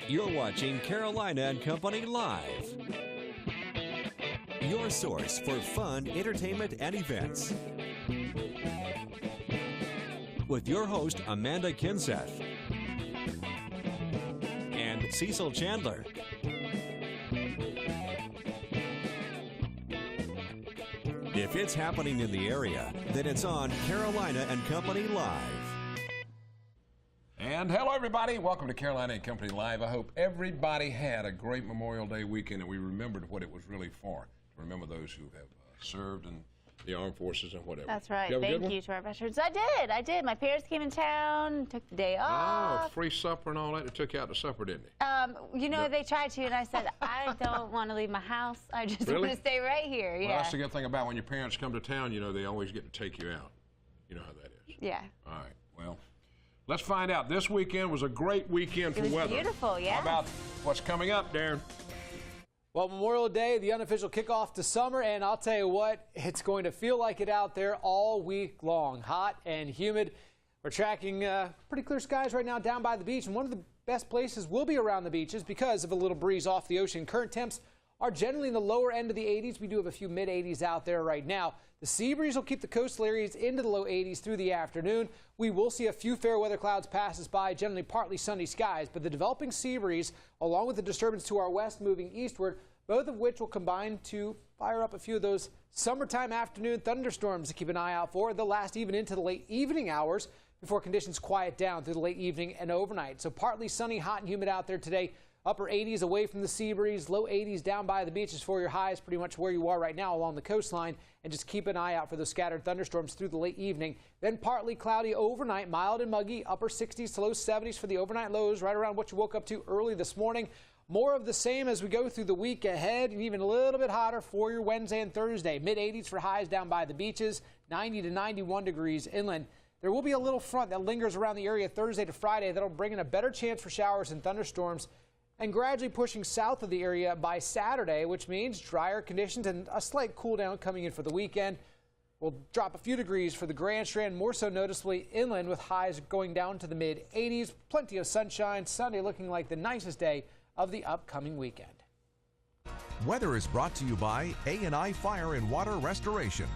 You're watching Carolina and Company Live, your source for fun, entertainment, and events. With your host, Amanda Kinseth and Cecil Chandler. If it's happening in the area, then it's on Carolina and Company Live. And hello, everybody. Welcome to Carolina and Company Live. I hope everybody had a great Memorial Day weekend and we remembered what it was really for. To remember those who have served in the armed forces and whatever. That's right. Thank you to our veterans. I did. My parents came in town, took the day off. Oh, free supper and all that. They took you out to supper, didn't they? You know, they tried to, and I said, I don't want to leave my house. I just want to stay right here. Yeah. Well, that's the good thing about when your parents come to town, you know, they always get to take you out. You know how that is. Yeah. All right. Well, let's find out. This weekend was a great weekend for weather. Beautiful, yeah. How about what's coming up, Darren? Well, Memorial Day, the unofficial kickoff to summer, and I'll tell you what, it's going to feel like it out there all week long. Hot and humid. We're tracking pretty clear skies right now down by the beach, and one of the best places will be around the beaches because of a little breeze off the ocean. Current temps are generally in the lower end of the 80s. We do have a few mid-80s out there right now. The sea breeze will keep the coastal areas into the low 80s through the afternoon. We will see a few fair weather clouds pass us by, generally partly sunny skies, but the developing sea breeze, along with the disturbance to our west moving eastward, both of which will combine to fire up a few of those summertime afternoon thunderstorms to keep an eye out for. They'll last even into the late evening hours before conditions quiet down through the late evening and overnight. So partly sunny, hot and humid out there today. Upper 80s away from the sea breeze, low 80s down by the beaches for your highs, pretty much where you are right now along the coastline. And just keep an eye out for those scattered thunderstorms through the late evening. Then partly cloudy overnight, mild and muggy, upper 60s to low 70s for the overnight lows, right around what you woke up to early this morning. More of the same as we go through the week ahead, and even a little bit hotter for your Wednesday and Thursday. Mid-80s for highs down by the beaches, 90 to 91 degrees inland. There will be a little front that lingers around the area Thursday to Friday that'll bring in a better chance for showers and thunderstorms, and gradually pushing south of the area by Saturday, which means drier conditions and a slight cool down coming in for the weekend. We'll drop a few degrees for the Grand Strand, more so noticeably inland with highs going down to the mid-80s. Plenty of sunshine. Sunday looking like the nicest day of the upcoming weekend. Weather is brought to you by A&I Fire and Water Restoration.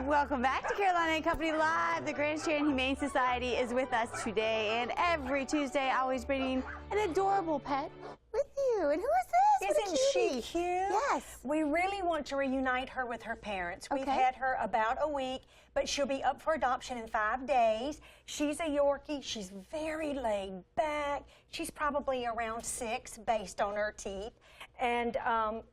Welcome back to Carolina and Company Live. The Grand Strand Humane Society is with us today, and every Tuesday always bringing an adorable pet with you. And who is this? Isn't she cute? Yes. We really want to reunite her with her parents. We've had her about a week, but she'll be up for adoption in 5 days. She's a Yorkie. She's very laid back. She's probably around 6 based on her teeth. And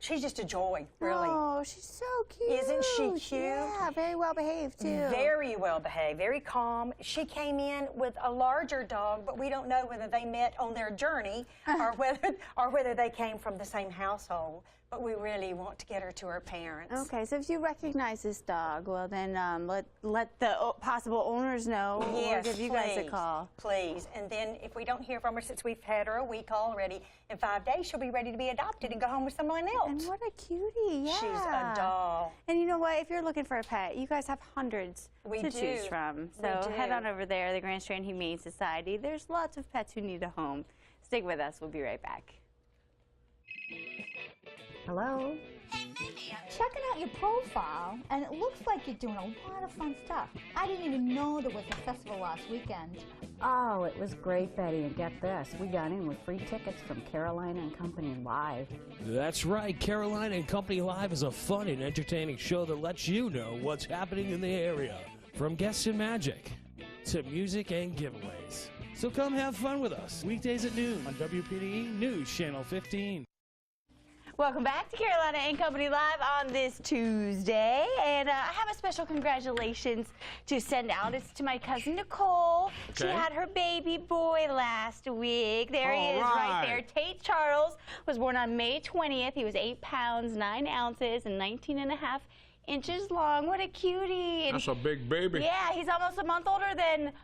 she's just a joy, really. Oh, she's so cute. Isn't she cute? Yeah, very well behaved, too. Very well behaved, very calm. She came in with a larger dog, but we don't know whether they met on their journey or whether they came from the same household. But we really want to get her to her parents. Okay, so if you recognize this dog, well then let the possible owners know. Yes, or give you guys a call. Please. And then if we don't hear from her, since we've had her a week already, in 5 days she'll be ready to be adopted and go home with someone else. And what a cutie, yeah. She's a doll. And you know what? If you're looking for a pet, you guys have hundreds to choose from. So head on over there, the Grand Strand Humane Society. There's lots of pets who need a home. Stick with us. We'll be right back. Hello? Hey, Mindy, I'm checking out your profile, and it looks like you're doing a lot of fun stuff. I didn't even know there was a festival last weekend. Oh, it was great, Betty, and get this. We got in with free tickets from Carolina and Company Live. That's right. Carolina and Company Live is a fun and entertaining show that lets you know what's happening in the area, from guests and magic to music and giveaways. So come have fun with us, weekdays at noon on WPDE News Channel 15. Welcome back to Carolina and Company Live on this Tuesday, and I have a special congratulations to send out. It's to my cousin Nicole. She had her baby boy last week. There he is right there. Tate Charles was born on May 20th. He was 8 pounds, 9 ounces, and 19.5 inches long. What a cutie. And that's a big baby. Yeah, he's almost a month older than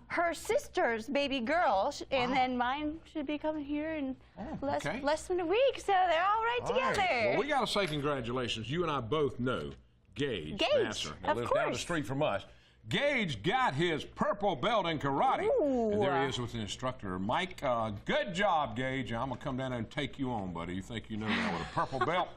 her sister's baby girl. And then mine should be coming here in less than a week. So they're all right together. Well, we got to say congratulations. You and I both know Gage Vassar. Of lives course. down the street from us. Gage got his purple belt in karate. Ooh. And there he is with the instructor, Mike. Good job, Gage. I'm going to come down there and take you on, buddy. You think you know that with a purple belt?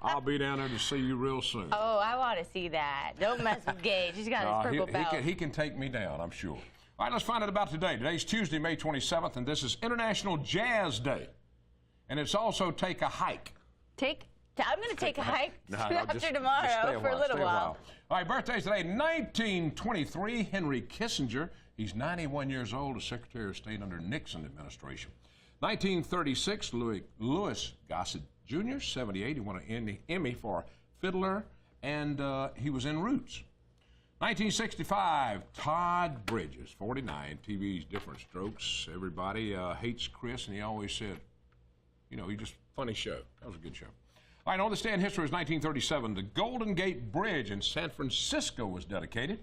I'll be down there to see you real soon. Oh, I want to see that. Don't mess with Gage. He's got his purple belt. He can take me down, I'm sure. All right, let's find out about today. Today's Tuesday, May 27th, and this is International Jazz Day. And it's also Take a Hike. I'm going to take a hike after just tomorrow for a little while. All right, birthdays today. 1923, Henry Kissinger. He's 91 years old, as Secretary of State under Nixon administration. 1936, Louis Gossett Jr., 78. He won an Emmy for Fiddler, and he was in Roots. 1965, Todd Bridges, 49. TV's Different Strokes. Everybody hates Chris, and he always said, you know, he just funny show. That was a good show. All right, on this day in history was 1937. The Golden Gate Bridge in San Francisco was dedicated.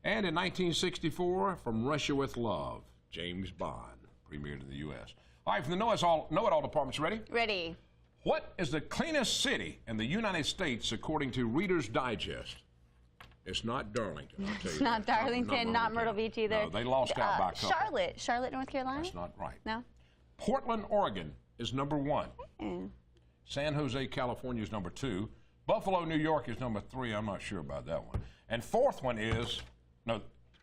And in 1964, From Russia with Love, James Bond premiered in the U.S. All right, from the Know-It-All departments, ready? Ready. What is the cleanest city in the United States according to Reader's Digest? It's not Darlington, I'll tell you. It's not Darlington, not Myrtle Beach either. No, they lost out by a couple. Charlotte, North Carolina? That's not right. No? Portland, Oregon is number 1. San Jose, California is number 2. Buffalo, New York is number 3. I'm not sure about that one. And 4th one is,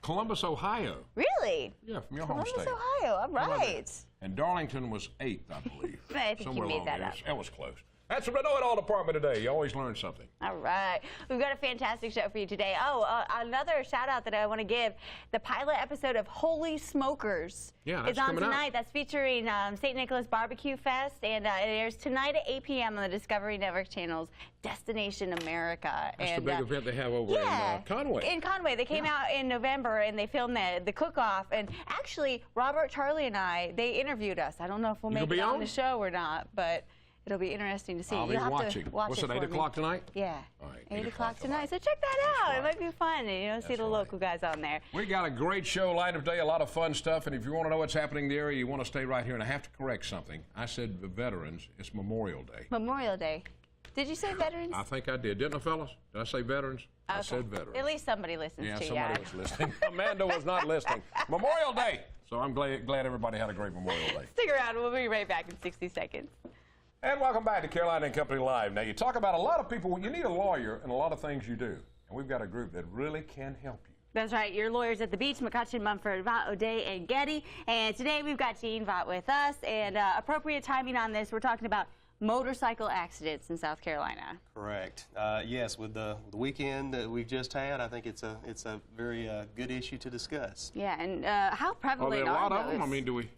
Columbus, Ohio. Really? Yeah, from your home state. Columbus, Ohio. All right. And Darlington was 8th, I believe. I think you made that up. It was close. That's the Know-It-All department today. You always learn something. All right. We've got a fantastic show for you today. Another shout-out that I want to give. The pilot episode of Holy Smokers is on tonight. That's featuring St. Nicholas Barbecue Fest, and it airs tonight at 8 p.m. on the Discovery Network channels, Destination America. That's the big event they have over in Conway. In Conway. They came out in November, and they filmed the cook-off. And actually, Robert, Charlie, and I, they interviewed us. I don't know if we'll make it on the show or not, but it'll be interesting to see. I'll be watching. What's it, 8 o'clock tonight? Yeah. All right, 8 o'clock tonight. So check that out. It might be fun. See the local guys on there. We got a great show lined up today, a lot of fun stuff. And if you want to know what's happening in the area, you want to stay right here. And I have to correct something. I said veterans. It's Memorial Day. Memorial Day. Did you say veterans? I think I did. Didn't I, fellas? Did I say veterans? Okay. I said veterans. At least somebody listens to you. Yeah, somebody was listening. Amanda was not listening. Memorial Day. So I'm glad everybody had a great Memorial Day. Stick around. We'll be right back in 60 seconds. And welcome back to Carolina and Company Live. Now, you talk about a lot of people. You need a lawyer in a lot of things you do. And we've got a group that really can help you. That's right. Your lawyers at the beach, McCutcheon, Mumford, Vaught, O'Day, and Getty. And today we've got Gene Vaught with us. And appropriate timing on this, we're talking about motorcycle accidents in South Carolina. Correct. Yes, with the weekend that we've just had, I think it's a very good issue to discuss. Yeah, and how prevalent are there a lot those? of them? I mean, do we?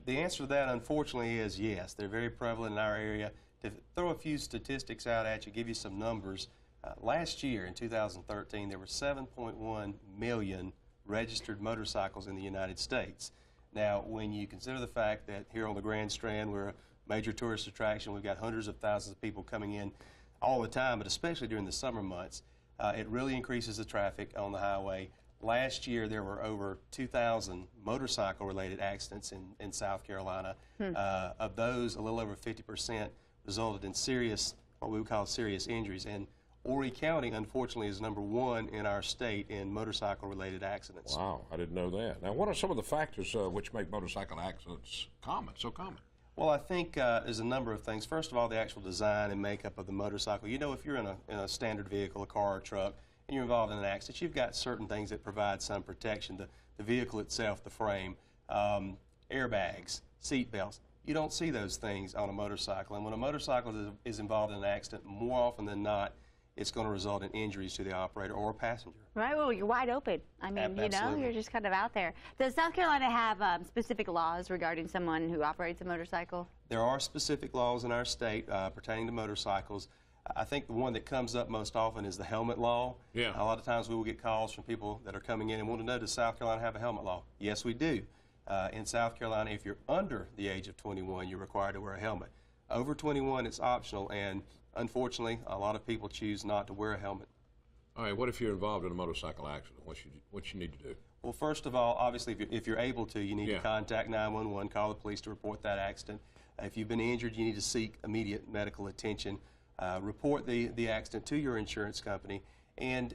The answer to that, unfortunately, is yes. They're very prevalent in our area. To throw a few statistics out at you, give you some numbers. Last year, in 2013, there were 7.1 million registered motorcycles in the United States. Now, when you consider the fact that here on the Grand Strand, we're a major tourist attraction, we've got hundreds of thousands of people coming in all the time, but especially during the summer months, it really increases the traffic on the highway. Last year, there were over 2,000 motorcycle-related accidents in South Carolina. Of those, a little over 50% resulted in serious, what we would call serious injuries. And Horry County, unfortunately, is number 1 in our state in motorcycle-related accidents. Wow, I didn't know that. Now, what are some of the factors which make motorcycle accidents so common? Well, I think there's a number of things. First of all, the actual design and makeup of the motorcycle. You know, if you're in a standard vehicle, a car or truck, and you're involved in an accident, you've got certain things that provide some protection. The vehicle itself, the frame, airbags, seat belts. You don't see those things on a motorcycle. And when a motorcycle is involved in an accident, more often than not, it's going to result in injuries to the operator or passenger. Right, well, you're wide open. I mean, you know, you're just kind of out there. Does South Carolina have specific laws regarding someone who operates a motorcycle? There are specific laws in our state pertaining to motorcycles. I think the one that comes up most often is the helmet law. Yeah. A lot of times we will get calls from people that are coming in and want to know, does South Carolina have a helmet law? Yes, we do. In South Carolina, if you're under the age of 21, you're required to wear a helmet. Over 21, it's optional, and unfortunately, a lot of people choose not to wear a helmet. All right, what if you're involved in a motorcycle accident? What you need to do? Well, first of all, obviously, if you're able to, you need to contact 911, call the police to report that accident. If you've been injured, you need to seek immediate medical attention. Report the accident to your insurance company, and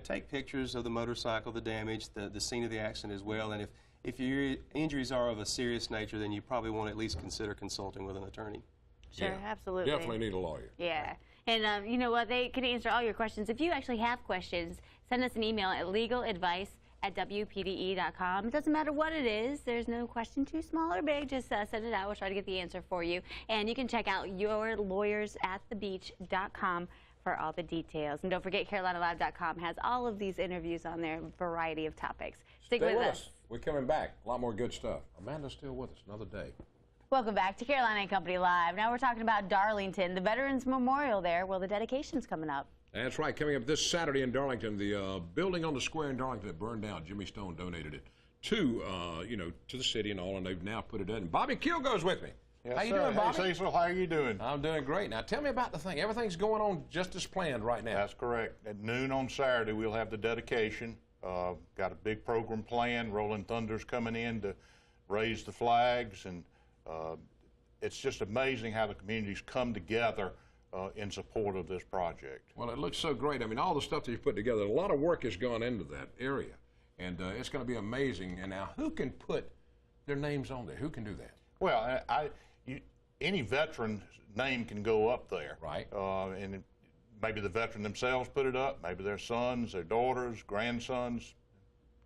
take pictures of the motorcycle, the damage, the scene of the accident as well. And if your injuries are of a serious nature, then you probably want to at least consider consulting with an attorney. Sure, Yeah. absolutely. Definitely need a lawyer. Yeah. And you know what? They can answer all your questions. If you actually have questions, send us an email at legaladvice@wpde.com. It doesn't matter what it is. There's no question too small or big. Just send it out. We'll try to get the answer for you. And you can check out yourlawyersatthebeach.com for all the details. And don't forget, CarolinaLive.com has all of these interviews on there, a variety of topics. Stick Stay with us. We're coming back. A lot more good stuff. Amanda's still with us another day. Welcome back to Carolina and Company Live. Now we're talking about Darlington, the Veterans Memorial there. Well, the dedication's coming up. That's right. Coming up this Saturday in Darlington, the building on the square in Darlington that burned down, Jimmy Stone donated it to the city and all, and they've now put it in. Bobby Kill goes with me. Yes, how you sir. doing, Bobby? Hey, Cecil, how are you doing? I'm doing great. Now, tell me about the thing. Everything's going on just as planned right now. That's correct. At noon on Saturday, we'll have the dedication. Got a big program planned. Rolling Thunder's coming in to raise the flags, and it's just amazing how the communities come together in support of this project. Well, it looks so great. I mean, all the stuff that you've put together, a lot of work has gone into that area, and it's going to be amazing. And now, who can put their names on there? Who can do that? Well, any veteran's name can go up there. Right. And maybe the veteran themselves put it up, maybe their sons, their daughters, grandsons.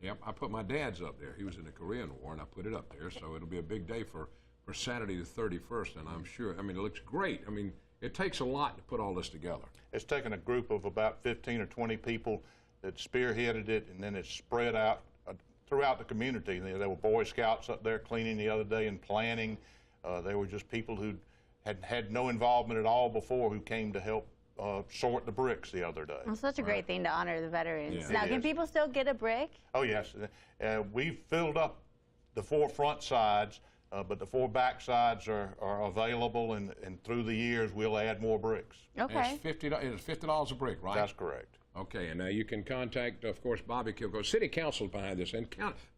Yep, I put my dad's up there. He was in the Korean War, and I put it up there, so it'll be a big day for Saturday the 31st, and I'm sure, I mean, it looks great. I mean, it takes a lot to put all this together. It's taken a group of about 15 or 20 people that spearheaded it, and then it's spread out throughout the community. There were Boy Scouts up there cleaning the other day and planning. There were just people who had no involvement at all before who came to help sort the bricks the other day. Well, such a great thing to honor the veterans. Yeah. Now, It can is. people still get a brick? Oh, yes. We filled up the 4 front sides, but the 4 back sides are available, and through the years, we'll add more bricks. Okay. It's $50 a brick, right? That's correct. Okay, and now you can contact, of course, Bobby Kilgore. City Council behind this, and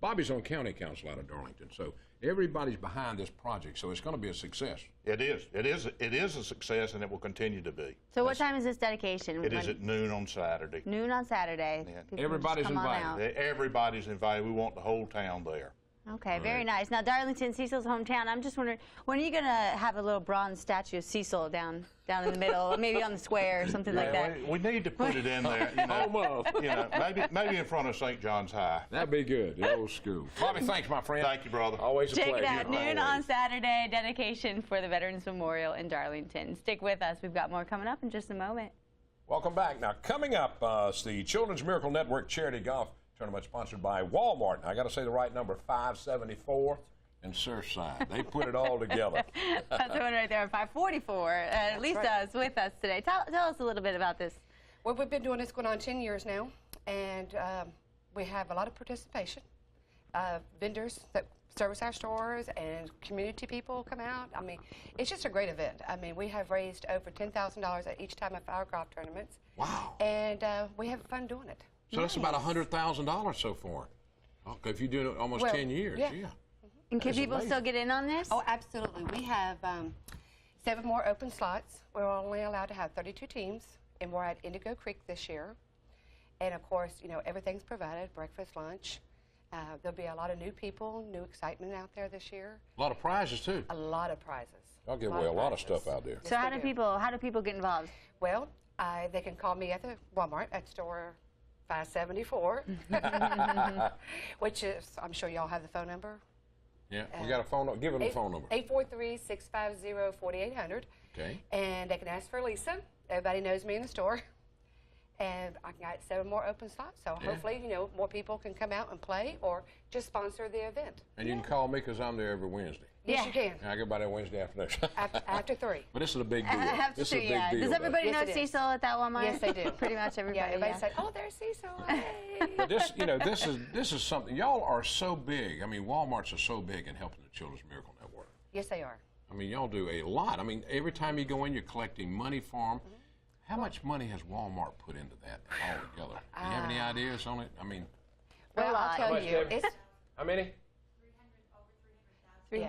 Bobby's on County Council out of Darlington, so everybody's behind this project, so it's going to be a success. It is. It is a success, and it will continue to be. So what time is this dedication? It is at noon on Saturday. Noon on Saturday. Yeah. People Everybody's just come on invited. out. Everybody's invited. We want the whole town there. Okay, very nice. Now, Darlington, Cecil's hometown. I'm just wondering, when are you going to have a little bronze statue of Cecil down in the middle, maybe on the square or something like that? We need to put it in there. Maybe in front of St. John's High. That'd be good, the old school. Bobby, thanks, my friend. Thank you, brother. Always a Check pleasure. it out, noon Always. on Saturday, dedication for the Veterans Memorial in Darlington. Stick with us. We've got more coming up in just a moment. Welcome back. Now, coming up, it's the Children's Miracle Network Charity Golf Tournament sponsored by Walmart. Now, I got to say the right number, 574 and Surfside. They put it all together. That's the one right there, 544. Lisa's with us today. Tell us a little bit about this. Well, we've been doing this going on 10 years now, and we have a lot of participation. Vendors that service our stores and community people come out. I mean, it's just a great event. I mean, we have raised over $10,000 at each time of our golf tournaments. Wow. And we have fun doing it. So that's about $100,000 so far. Okay, if you're doing it almost 10 years, yeah. And can people still get in on this? Oh, absolutely. We have 7 more open slots. We're only allowed to have 32 teams, and we're at Indigo Creek this year. And of course, everything's provided, breakfast, lunch. There'll be a lot of new people, new excitement out there this year. A lot of prizes, too. A lot of prizes. I'll give away a lot of stuff out there. So how do people get involved? Well, they can call me at the Walmart at store 574, which is, I'm sure y'all have the phone number. Yeah, we got a phone number. Give them the phone number. 843-650-4800. Okay. And they can ask for Lisa. Everybody knows me in the store. And I got 7 more open slots, so hopefully, more people can come out and play or just sponsor the event. And you can call me because I'm there every Wednesday. Yes, you can. I go by there Wednesday afternoon. After 3. But this is a big deal. This is a big deal. Does everybody know Yes, it is. Cecil at that Walmart? Yes, they do. Pretty much everybody. Yeah, everybody said, oh, there's Cecil. Hey. But this is something. Y'all are so big. I mean, Walmarts are so big in helping the Children's Miracle Network. Yes, they are. I mean, y'all do a lot. I mean, every time you go in, you're collecting money for them. How much money has Walmart put into that altogether? Do you have any ideas on it? I mean, Well, I'll tell you, it's how many? yeah,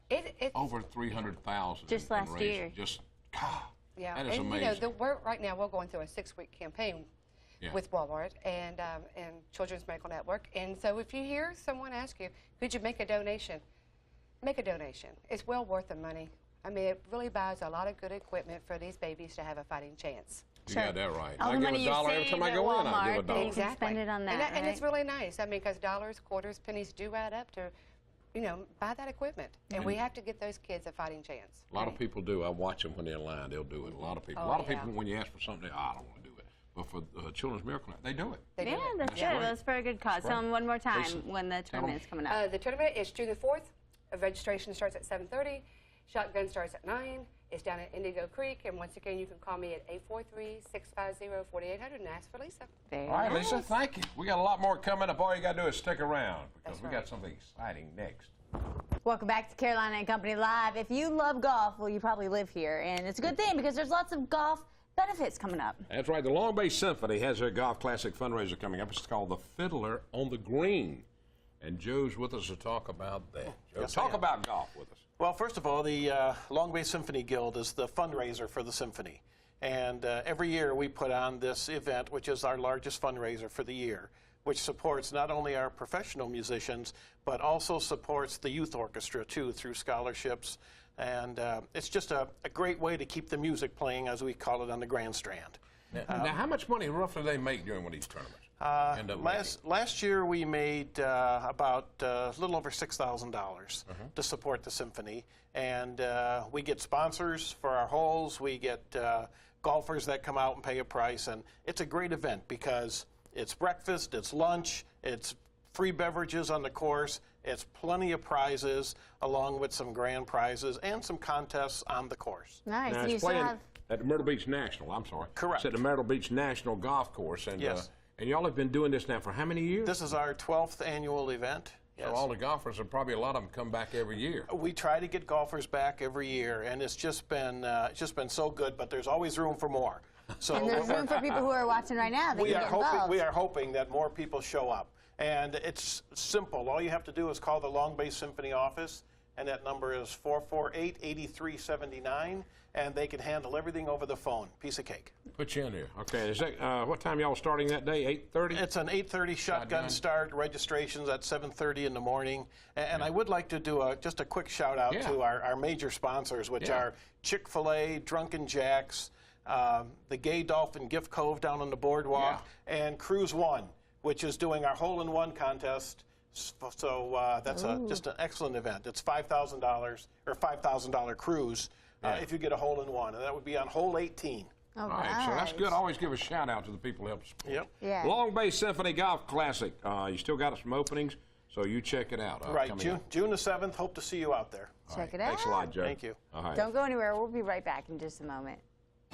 it's Over 300,000. Just last year. Just God. yeah, That is and amazing. right now we're going through a 6-week campaign with Walmart and Children's Medical Network. And so if you hear someone ask you, could you make a donation? Make a donation. It's well worth the money. I mean, it really buys a lot of good equipment for these babies to have a fighting chance. You got that right. All I the give money a dollar every time I go in. I give a dollar. Exactly. Spend it on that, and it's really nice. I mean, because dollars, quarters, pennies do add up to, you know, buy that equipment. And we have to give those kids a fighting chance. A lot of people do. I watch them when they're in line. They'll do it. A lot of people. Oh, a lot of people, when you ask for something, I don't want to do it. But for Children's Miracle, they do it. They do it. That's good. great. That's for a good cause. Tell them one more time when the tournament is coming up. The tournament is June the 4th. Registration starts at 7:30. Shotgun starts at 9. It's down at Indigo Creek. And once again, you can call me at 843-650-4800 and ask for Lisa. All right, Lisa, thank you. We got a lot more coming up. All you got to do is stick around because we got something exciting next. Welcome back to Carolina and Company Live. If you love golf, well, you probably live here. And it's a good thing because there's lots of golf benefits coming up. That's right. The Long Bay Symphony has their Golf Classic fundraiser coming up. It's called The Fiddler on the Green. And Joe's with us to talk about that. Joe, Yes, talk about golf with us. Well, first of all, the Long Bay Symphony Guild is the fundraiser for the Symphony. And every year we put on this event, which is our largest fundraiser for the year, which supports not only our professional musicians, but also supports the youth orchestra, too, through scholarships. And it's just a great way to keep the music playing, as we call it, on the Grand Strand. Now, how much money roughly do they make during one of these tournaments? Last year we made about a little over $6,000 to support the Symphony, and we get sponsors for our holes. We get golfers that come out and pay a price, and it's a great event because it's breakfast, it's lunch, it's free beverages on the course, it's plenty of prizes along with some grand prizes and some contests on the course. Nice. Now, You it's still playing have... at the Myrtle Beach National. I'm sorry. Correct. It's at the Myrtle Beach National Golf Course. And, yes. And y'all have been doing this now for how many years? This is our 12th annual event. Yes. So all the golfers, are probably a lot of them come back every year. We try to get golfers back every year, and it's just been so good. But there's always room for more. So And there's room for people who are watching right now. That we can are get hoping involved. we are hoping that more people show up, and it's simple. All you have to do is call the Long Bay Symphony office, and that number is 448-8379, and they can handle everything over the phone. Piece of cake. Put you in here. Okay. Is that what time y'all starting that day? 8:30. It's an 8:30 shotgun start. Registrations at 7:30 in the morning. And I would like to do just a quick shout out to our major sponsors, which are Chick-fil-A, Drunken Jacks, the Gay Dolphin Gift Cove down on the boardwalk, and Cruise One, which is doing our hole-in-one contest. So that's just an excellent event. It's $5,000 or $5,000 cruise if you get a hole-in-one, and that would be on hole 18. All right, so that's good. Always give a shout out to the people who help support. Yep. Yeah. Long Bay Symphony Golf Classic. You still got some openings, so you check it out. Right, June the 7th. Hope to see you out there. Check it out. Thanks a lot, Joe. Thank you. All right. Don't go anywhere. We'll be right back in just a moment.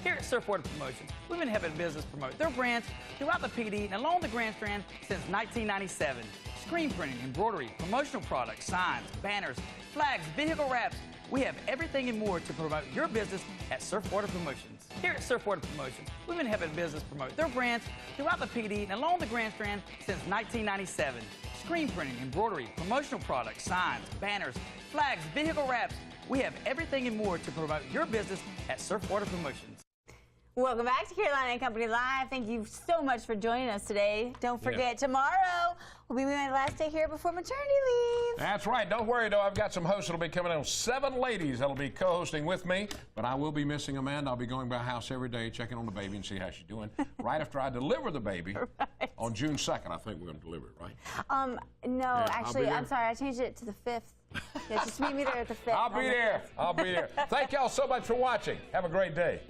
Here at Surfwater Promotions, we've been helping business promote their brands throughout the PD and along the Grand Strand since 1997. Screen printing, embroidery, promotional products, signs, banners, flags, vehicle wraps. We have everything and more to promote your business at Surfwater Promotions. Here at Surfwater Promotions, we've been helping business promote their brands throughout the PD and along the Grand Strand since 1997. Screen printing, embroidery, promotional products, signs, banners, flags, vehicle wraps. We have everything and more to promote your business at Surfwater Promotions. Welcome back to Carolina and Company Live. Thank you so much for joining us today. Don't forget, tomorrow will be my last day here before maternity leave. That's right. Don't worry, though. I've got some hosts that'll be coming in. 7 ladies that'll be co-hosting with me. But I will be missing Amanda. I'll be going by house every day, checking on the baby and see how she's doing. Right after I deliver the baby on June 2nd, I think we're going to deliver it, right? No, actually, I'm sorry. I changed it to the 5th. Yeah, just meet me there at the 5th. I'll be there. I'll be there. Thank y'all so much for watching. Have a great day.